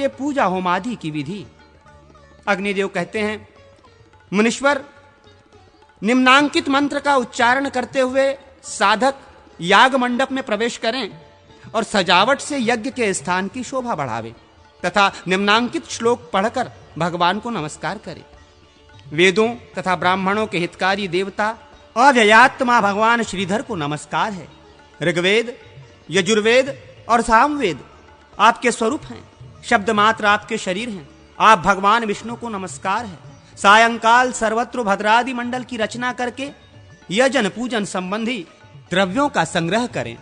ये पूजा होमादि की विधि। अग्निदेव कहते हैं, मुनीश्वर, निम्नांकित मंत्र का उच्चारण करते हुए साधक याग मंडप में प्रवेश करें और सजावट से यज्ञ के स्थान की शोभा बढ़ावे तथा निम्नांकित श्लोक पढ़कर भगवान को नमस्कार करें। वेदों तथा ब्राह्मणों के हितकारी देवता अव्ययात्मा भगवान श्रीधर को नमस्कार है। ऋग्वेद, यजुर्वेद और सामवेद आपके स्वरूप हैं, शब्द मात्र आपके शरीर हैं। आप भगवान विष्णु को नमस्कार है। सायंकाल सर्वत्र भद्रादि मंडल की रचना करके यजन पूजन संबंधी द्रव्यों का संग्रह करें।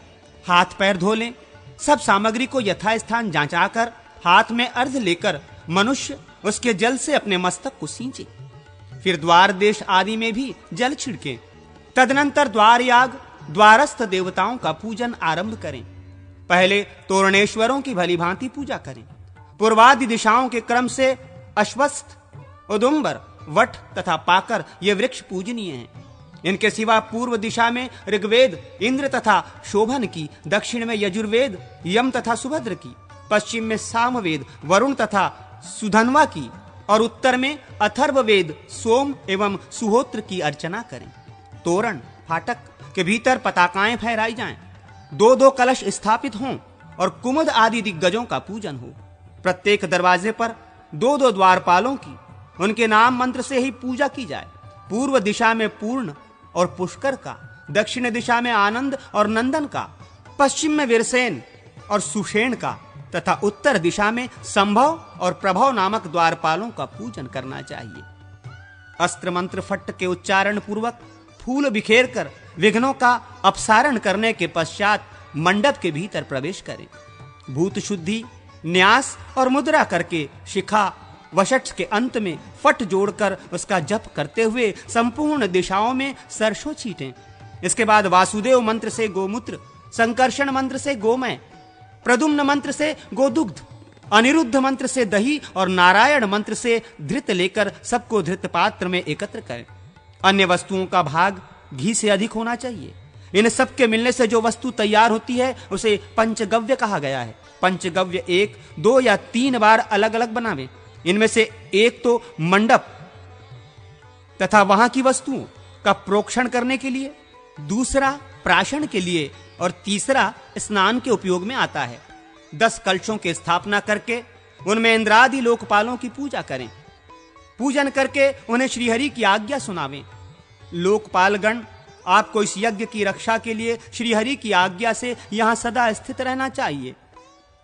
हाथ पैर धो लें। सब सामग्री को यथास्थान जांचाकर हाथ में अर्घ लेकर मनुष्य उसके जल से अपने मस्तक को सींचे। फिर द्वार देश आदि में भी जल छिड़कें। तदनंतर द्वार याग द्वारस्थ देवताओं का पूजन आरंभ करें। पहले तोरणेश्वरों की भली भांति पूजा करें। पूर्वादि दिशाओं के क्रम से अश्वत्थ, उदुम्बर, वट तथा पाकर ये वृक्ष पूजनीय हैं। इनके सिवा पूर्व दिशा में ऋग्वेद इंद्र तथा शोभन की, दक्षिण में यजुर्वेद यम तथा सुभद्र की, पश्चिम में सामवेद वरुण तथा सुधन्वा की और उत्तर में अथर्ववेद सोम एवं सुहोत्र की अर्चना करें। तोरण फाटक के भीतर पताकाएं फहराई जाएं। 2-2 कलश स्थापित हों और कुमुद आदि दिग्गजों का पूजन हो। प्रत्येक दरवाजे पर 2-2 द्वारपालों की, उनके नाम मंत्र से ही पूजा की जाए। पूर्व दिशा में पूर्ण और पुष्कर का, दक्षिण दिशा में आनंद और नंदन का, पश्चिम में वीरसेन और सुषेण का तथा उत्तर दिशा में संभव और प्रभव नामक द्वारपालों का पूजन करना चाहिए। अस्त्र मंत्र फट्ट के उच्चारण पूर्वक फूल बिखेर कर विघ्नों का अपसारण करने के पश्चात मंडप के भीतर प्रवेश करें। भूत शुद्धि, न्यास और मुद्रा करके शिखा वशट के अंत में फट जोड़कर उसका जप करते हुए संपूर्ण दिशाओं में सरसों छींटें। इसके बाद वासुदेव मंत्र से गोमूत्र, संकर्षण मंत्र से गोमय, प्रद्युम्न मंत्र से गोदुग्ध, अनिरुद्ध मंत्र से दही और नारायण मंत्र से धृत लेकर सबको धृत पात्र में एकत्र करें। अन्य वस्तुओं का भाग घी से अधिक होना चाहिए। इन सब के मिलने से जो वस्तु तैयार होती है उसे पंचगव्य कहा गया है। पंचगव्य 1, 2 या 3 बार अलग अलग बनावें। इनमें से एक तो मंडप तथा वहां की वस्तुओं का प्रोक्षण करने के लिए, दूसरा प्राशन के लिए और तीसरा स्नान के उपयोग में आता है। 10 कलशों की स्थापना करके उनमें इंद्रादि लोकपालों की पूजा करें। पूजन करके उन्हें श्रीहरि की आज्ञा सुनावें। लोकपालगण आपको इस यज्ञ की रक्षा के लिए श्रीहरि की आज्ञा से यहां सदा स्थित रहना चाहिए।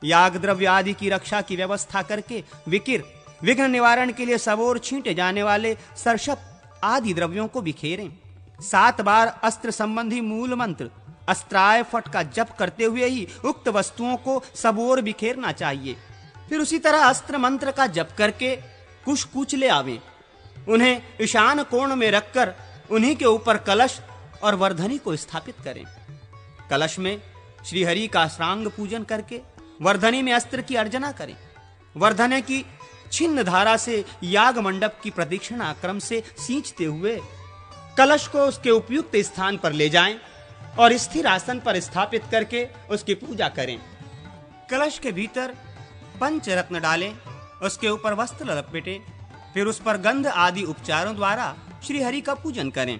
याग द्रव्य आदि की रक्षा की व्यवस्था करके विकिर, विघ्न निवारण के लिए सबोर छींटे जाने वाले सरसप आदि द्रव्यों को बिखेरें। 7 बार अस्त्र संबंधी मूल मंत्र अस्त्राय फट का जप करते हुए ही उक्त वस्तुओं को सबोर बिखेरना चाहिए। फिर उसी तरह अस्त्र मंत्र का जप करके कुश कूच ले आवें। उन्हें ईशान कोण में रखकर उन्हीं के ऊपर कलश और वर्धनी को स्थापित करें। कलश में श्रीहरि का श्रांग पूजन करके वर्धनी में अस्त्र की अर्चना करें। वर्धने की छिन्न धारा से याग मंडप की प्रदक्षिणा क्रम से सींचते हुए कलश को उसके उपयुक्त स्थान पर ले जाएं और स्थिर आसन पर स्थापित करके उसकी पूजा करें। कलश के भीतर पंचरत्न डालें, उसके ऊपर वस्त्र लपेटें, फिर उस पर गंध आदि उपचारों द्वारा श्री हरि का पूजन करें।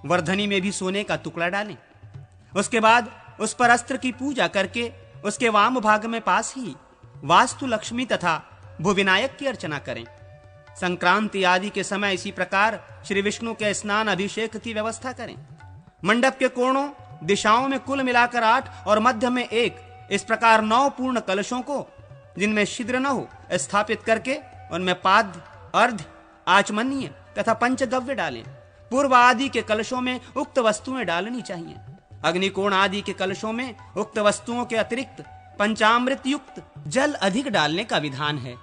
वर्धनी में भी सोने का टुकड़ा डालें। उसके बाद उस पर अस्त्र की पूजा करके उसके वाम भाग में पास ही वास्तु लक्ष्मी तथा भुविनायक की अर्चना करें। संक्रांति आदि के समय इसी प्रकार श्री विष्णु के स्नान अभिषेक की व्यवस्था करें। मंडप के कोणों दिशाओं में कुल मिलाकर 8 और मध्य में 1, इस प्रकार 9 पूर्ण कलशों को, जिनमें छिद्र न हो, स्थापित करके उनमें पाद्य, अर्ध, आचमनीय तथा पंचगव्य डालें। पूर्व आदि के कलशों में उक्त वस्तुएं डालनी चाहिए। अग्निकोण आदि के कलशों में उक्त वस्तुओं के अतिरिक्त पंचामृत युक्त जल अधिक डालने का विधान है।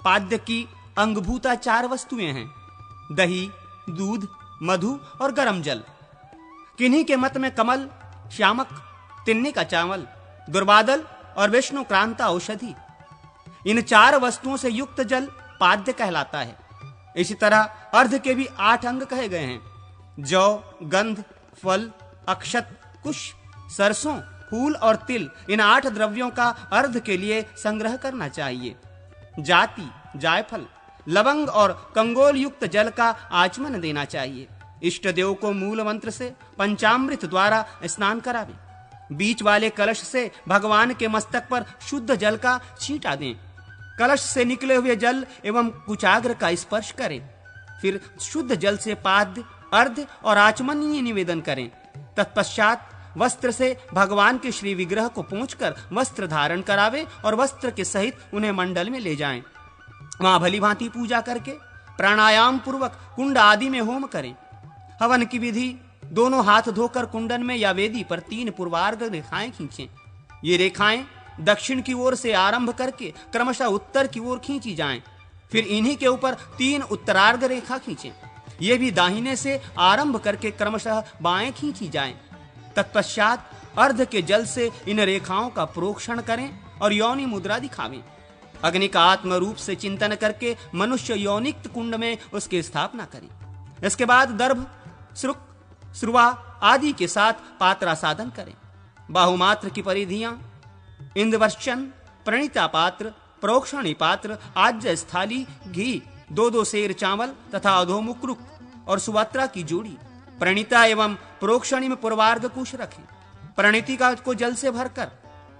पाद्य की अंगभूता 4 वस्तुएं हैं: दही, दूध, मधु और गरम जल। किन्हीं के मत में कमल, श्यामक, तिन्नी का चावल, दुर्बादल और विष्णु क्रांता औषधि, इन 4 वस्तुओं से युक्त जल पाद्य कहलाता है। इसी तरह अर्ध के भी 8 अंग कहे गए हैं: जौ, गंध, फल, अक्षत, कुश, सरसों, फूल और तिल। इन 8 द्रव्यों का अर्ध के लिए संग्रह करना चाहिए। जाति, जायफल, लवंग और कंगोल युक्त जल का आचमन देना चाहिए। इष्ट देव को मूल मंत्र से पंचामृत द्वारा स्नान करावें। बीच वाले कलश से भगवान के मस्तक पर शुद्ध जल का छींटा दें। कलश से निकले हुए जल एवं कुचाग्र का स्पर्श करें। फिर शुद्ध जल से पाद्य, अर्घ्य और आचमनीय निवेदन करें। तत्पश्चात वस्त्र से भगवान के श्री विग्रह को पोंछकर वस्त्र धारण करावे और वस्त्र के सहित उन्हें मंडल में ले जाएं। वहां भली भांति पूजा करके प्राणायाम पूर्वक कुंड आदि में होम करें। हवन की विधि, दोनों हाथ धोकर कुंडन में या वेदी पर 3 पूर्वार्ध रेखाएं खींचें। ये रेखाएं दक्षिण की ओर से आरंभ करके क्रमशः उत्तर की ओर खींची जाएं। फिर इन्हीं के ऊपर 3 उत्तरार्ध रेखा खींचें। ये भी दाहिने से आरंभ करके क्रमशः बाएं खींची जाएं। तत्पश्चात अर्ध के जल से इन रेखाओं का प्रोक्षण करें और योनि मुद्रा दिखावें। अग्नि का आत्म रूप से चिंतन करके मनुष्य योनिक्त कुंड में उसकी स्थापना करें। इसके बाद दर्भ, श्रुक, श्रुवा आदि के साथ पात्रासादन करें। बाहुमात्र की परिधियां इंद्रवर्चन, प्रणीता पात्र, प्रोक्षणी पात्र, आज्य स्थाली, घी, 2-2 सेर चावल तथा अधोमुख रुक और सुवत्रा की जोड़ी। प्रणीता एवं प्रोक्षणी में पूर्वार्ध कुश रखें। प्रणीति का को जल से भरकर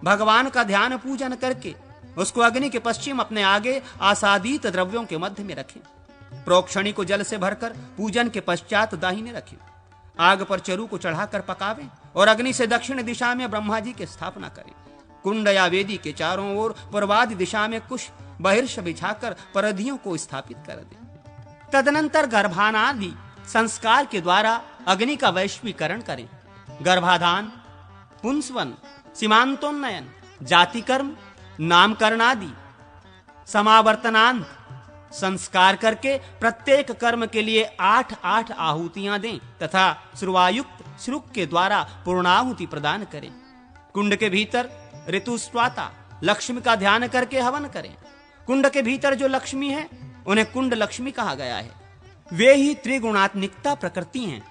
भगवान का ध्यान पूजन करके उसको अग्नि के पश्चिम अपने आगे आसादित द्रव्यों के मध्य में रखें। प्रोक्षणी को जल से भरकर पूजन के पश्चात दाहिने रखें। आग पर चरु को चढ़ाकर पकावें और अग्नि से दक्षिण दिशा में ब्रह्मा जी की स्थापना करें। कुंड या वेदी के चारों ओर पूर्वादि दिशा में कुश बहिर्ष बिछाकर परधियों को स्थापित कर दें। तदनंतर गर्भानादि संस्कार के द्वारा अग्नि का वैश्वीकरण करें। गर्भाधान, पुंसवन, सीमांतोन्नयन, जाति कर्म, नामकरण आदि समावर्तनांत संस्कार करके प्रत्येक कर्म के लिए 8-8 आहुतियां दें तथा श्रुवायुक्त श्रुक के द्वारा पूर्णाहुति प्रदान करें। कुंड के भीतर ऋतुस्वाता लक्ष्मी का ध्यान करके हवन करें। कुंड के भीतर जो लक्ष्मी है उन्हें कुंड लक्ष्मी कहा गया है। वे ही त्रिगुणात्मिकता प्रकृति हैं।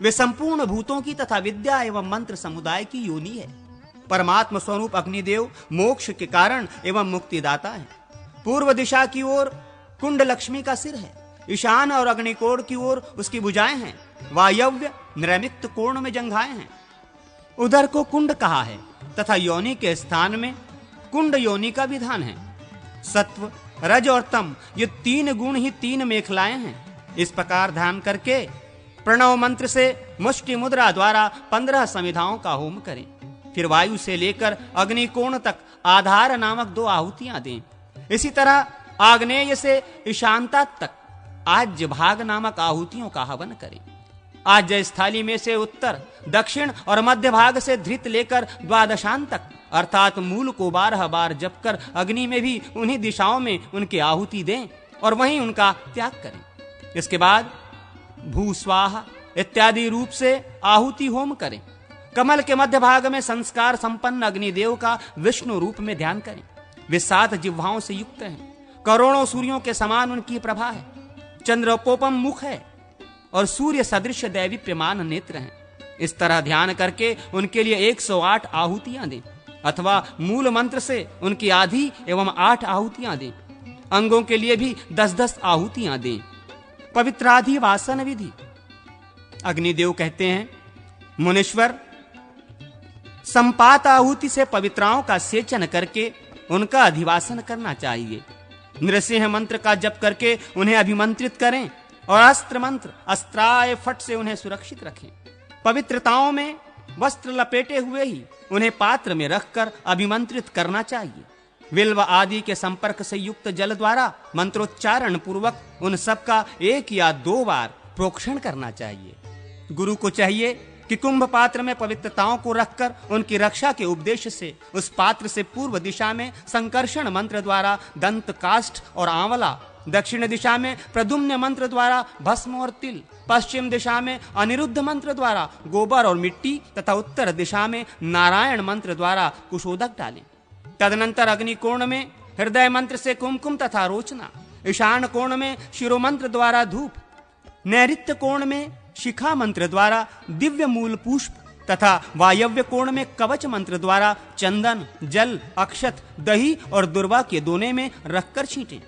वे संपूर्ण भूतों की तथा विद्या एवं मंत्र समुदाय की योनि है। परमात्म स्वरूप अग्निदेव मोक्ष के कारण एवं मुक्तिदाता है। पूर्व दिशा की ओर कुंड लक्ष्मी का सिर है। ईशान और अग्निकोण की ओर उसकी भुजाएं हैं। वायव्य नैमित्त कोण में जंघाएं हैं। उधर को कुंड कहा है तथा योनि के स्थान में कुंड योनि का विधान है। सत्व, रज और तम ये 3 गुण ही 3 मेखलाएं हैं। इस प्रकार ध्यान करके प्रणव मंत्र से मुष्टि मुद्रा द्वारा 15 समिधाओं का होम करें। फिर वायु से लेकर अग्निकोण तक आधार नामक 2 आहुतियां दें। इसी तरह आग्नेय से ईशानता तक आज्य भाग नामक आहुतियों का हवन करें। आज्य स्थाली में से उत्तर, दक्षिण और मध्य भाग से धृत लेकर द्वादशांत तक अर्थात मूल को 12 बार जप कर अग्नि में भी उन्हीं दिशाओं में उनकी आहुति दें और वहीं उनका त्याग करें। इसके बाद भू स्वाहा इत्यादि रूप से आहुति होम करें। कमल के मध्य भाग में संस्कार संपन्न अग्निदेव का विष्णु रूप में ध्यान करें। वे 7 जिह्वाओं से युक्त हैं। करोड़ों सूर्यों के समान उनकी प्रभा है। चंद्रोपोपम मुख है और सूर्य सदृश दैवीप्यमान नेत्र हैं। इस तरह ध्यान करके उनके लिए 108 आहुतियां दें अथवा मूल मंत्र से उनकी आधी एवं 8 आहुतियां दें। अंगों के लिए भी 10-10 आहुतियां दें। पवित्राधि वासन विधि। अग्निदेव कहते हैं, मुनीश्वर, संपात आहुति से पवित्राओं का सेचन करके उनका अधिवासन करना चाहिए। नृसिंह मंत्र का जप करके उन्हें अभिमंत्रित करें और अस्त्र मंत्र अस्त्राय फट से उन्हें सुरक्षित रखें। पवित्रताओं में वस्त्र लपेटे हुए ही उन्हें पात्र में रखकर अभिमंत्रित करना चाहिए। विल्व आदि के संपर्क से युक्त जल द्वारा मंत्रोच्चारण पूर्वक उन सब का 1 या 2 बार प्रोक्षण करना चाहिए। गुरु को चाहिए कि कुंभ पात्र में पवित्रताओं को रखकर उनकी रक्षा के उपदेश से उस पात्र से पूर्व दिशा में संकर्षण मंत्र द्वारा दंत काष्ठ और आंवला, दक्षिण दिशा में प्रद्युम्न मंत्र द्वारा भस्म और तिल, पश्चिम दिशा में अनिरुद्ध मंत्र द्वारा गोबर और मिट्टी तथा उत्तर दिशा में नारायण मंत्र द्वारा कुशोदक डालें। तदनंतर अग्निकोण में हृदय मंत्र से कुमकुम तथा रोचना, ईशान कोण में शिरोमंत्र द्वारा धूप, नैऋत्य कोण में शिखा मंत्र द्वारा दिव्य मूल पुष्प तथा वायव्य कोण में कवच मंत्र द्वारा चंदन, जल, अक्षत, दही और दुर्वा के दोने में रखकर छींटें।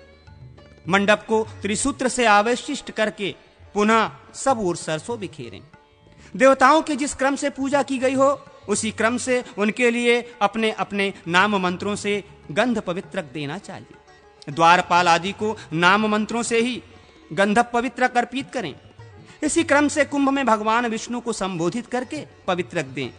मंडप को त्रिसूत्र से आवेशिष्ट करके पुनः सब ओर सरसों बिखेरें। देवताओं के जिस क्रम से पूजा की गई हो उसी क्रम से उनके लिए अपने अपने नाम मंत्रों से गंध पवित्रक देना चाहिए। द्वारपाल आदि को नाम मंत्रों से ही गंधप पवित्रक अर्पित करें। इसी क्रम से कुंभ में भगवान विष्णु को संबोधित करके पवित्रक दें।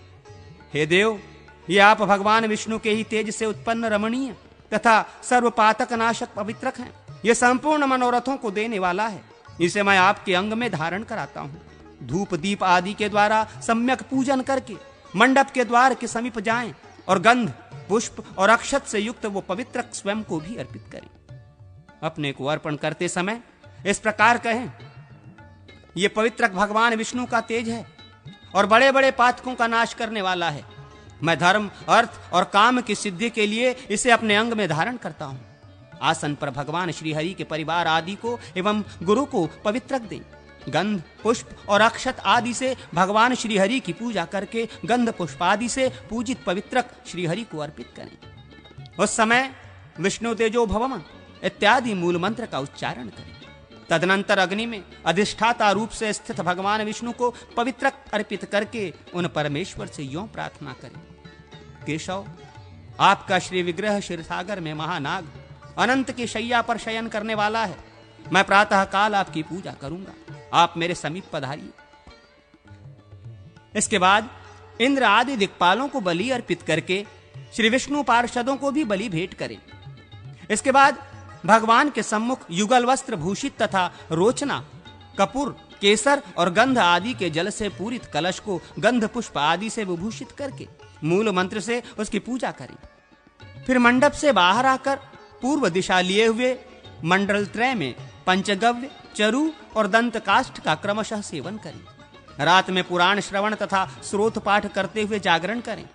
हे देव, ये आप भगवान विष्णु के ही तेज से उत्पन्न रमणीय तथा सर्वपातक नाशक पवित्रक हैं। ये संपूर्ण मनोरथों को देने वाला है। इसे मैं आपके अंग में धारण कराता हूं। धूप दीप आदि के द्वारा सम्यक पूजन करके मंडप के द्वार के समीप जाएं और गंध, पुष्प और अक्षत से युक्त वो पवित्रक स्वयं को भी अर्पित करें। अपने को अर्पण करते समय इस प्रकार कहें, ये पवित्रक भगवान विष्णु का तेज है और बड़े बड़े पातकों का नाश करने वाला है। मैं धर्म, अर्थ और काम की सिद्धि के लिए इसे अपने अंग में धारण करता हूं। आसन पर भगवान श्री हरि के परिवार आदि को एवं गुरु को पवित्रक दें। गंध, पुष्प और अक्षत आदि से भगवान श्री हरि की पूजा करके गंध पुष्प आदि से पूजित पवित्रक श्री हरि को अर्पित करें। उस समय विष्णु तेजो भवम इत्यादि मूल मंत्र का उच्चारण करें। तदनंतर अग्नि में अधिष्ठाता रूप से स्थित भगवान विष्णु को पवित्रक अर्पित करके उन परमेश्वर से यूं प्रार्थना करें, केशव, आपका श्री विग्रह क्षीरसागर में महानाग अनंत की शैया पर शयन करने वाला है। मैं प्रातः काल आपकी पूजा करूंगा, आप मेरे समीप पधारिए। इसके बाद इंद्र आदि दिक्पालों को बलि अर्पित करके श्री विष्णु पार्षदों को भी बलि भेंट करें। इसके बाद भगवान के सम्मुख युगल वस्त्र भूषित तथा रोचना, कपूर, केसर और गंध आदि के जल से पूरित कलश को गंध पुष्प आदि से विभूषित करके मूल मंत्र से उसकी पूजा करें। फिर मंडप से बाहर आकर पूर्व दिशा लिए हुए मंडल त्रय में पंचगव्य, चरु और दंत काष्ठ का क्रमशः सेवन करें। रात में पुराण श्रवण तथा स्रोत पाठ करते हुए जागरण करें।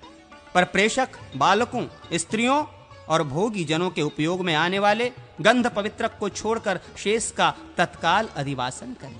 पर प्रेषक, बालकों, स्त्रियों और भोगी जनों के उपयोग में आने वाले गंध पवित्रक को छोड़कर शेष का तत्काल अधिवासन करें।